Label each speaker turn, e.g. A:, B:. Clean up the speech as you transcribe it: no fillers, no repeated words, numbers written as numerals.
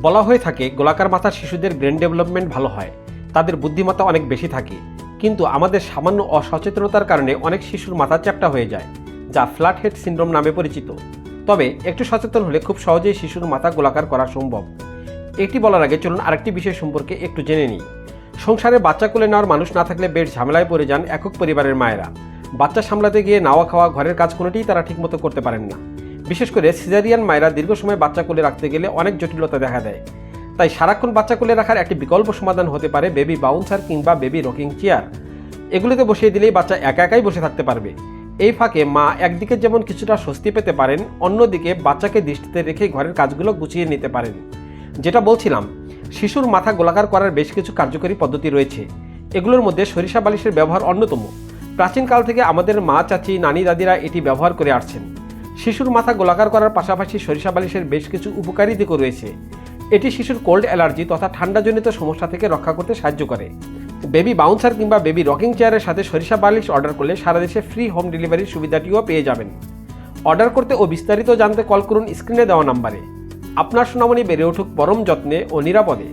A: বলা হয়ে থাকে গোলাকার মাথার শিশুদের ব্রেন ডেভেলপমেন্ট ভালো হয়, তাদের বুদ্ধিমত্তা অনেক বেশি থাকে। কিন্তু আমাদের সামান্য অসচেতনতার কারণে অনেক শিশুর মাথা চ্যাপ্টা হয়ে যায়, যা ফ্ল্যাট হেড সিনড্রোম নামে পরিচিত। তবে একটু সচেতন হলে খুব সহজেই শিশুর মাথা গোলাকার করা সম্ভব। এটি বলার আগে চলুন আরেকটি বিষয় সম্পর্কে একটু জেনে নিই। সংসারে বাচ্চা কোলে নেওয়ার মানুষ না থাকলে বেশ ঝামেলায় পড়ে যান একক পরিবারের মায়েরা। বাচ্চা সামলাতে গিয়ে নাওয়া খাওয়া ঘরের কাজ কোনোটিই তারা ঠিকমতো করতে পারেন না। বিশেষ করে সিজারিয়ান মায়েরা দীর্ঘ সময় বাচ্চা কোলে রাখতে গেলে অনেক জটিলতা দেখা দেয়। তাই সারাক্ষণ বাচ্চা কোলে রাখার একটি বিকল্প সমাধান হতে পারে বেবি বাউন্সার কিংবা বেবি রকিং চেয়ার। এগুলিতে বসিয়ে দিলেই বাচ্চা একা একাই বসে থাকতে পারবে। এই ফাঁকে মা একদিকে যেমন কিছুটা স্বস্তি পেতে পারেন, অন্যদিকে বাচ্চাকে দৃষ্টিতে রেখে ঘরের কাজগুলো গুছিয়ে নিতে পারেন। যেটা বলছিলাম, শিশুর মাথা গোলাকার করার বেশ কিছু কার্যকরী পদ্ধতি রয়েছে। এগুলোর মধ্যে সরিষা বালিশের ব্যবহার অন্যতম। প্রাচীনকাল থেকে আমাদের মা, চাচি, নানি, দাদিরা এটি ব্যবহার করে আসছেন। শিশুর মাথা গোলাকার করার পাশাপাশি সরিষা বালিশের বেশ কিছু উপকারী দিকও রয়েছে। এটি শিশুর কোল্ড অ্যালার্জি তথা ঠান্ডাজনিত সমস্যা থেকে রক্ষা করতে সাহায্য করে। বেবি বাউন্সার কিংবা বেবি রকিং চেয়ারের সাথে সরিষা বালিশ অর্ডার করলে সারা দেশে ফ্রি হোম ডেলিভারির সুবিধাটিও পেয়ে যাবেন। অর্ডার করতে ও বিস্তারিত জানতে কল করুন স্ক্রিনে দেওয়া নাম্বারে। আপনার সোনামণি বেড়ে উঠুক পরম যত্নে ও নিরাপদে।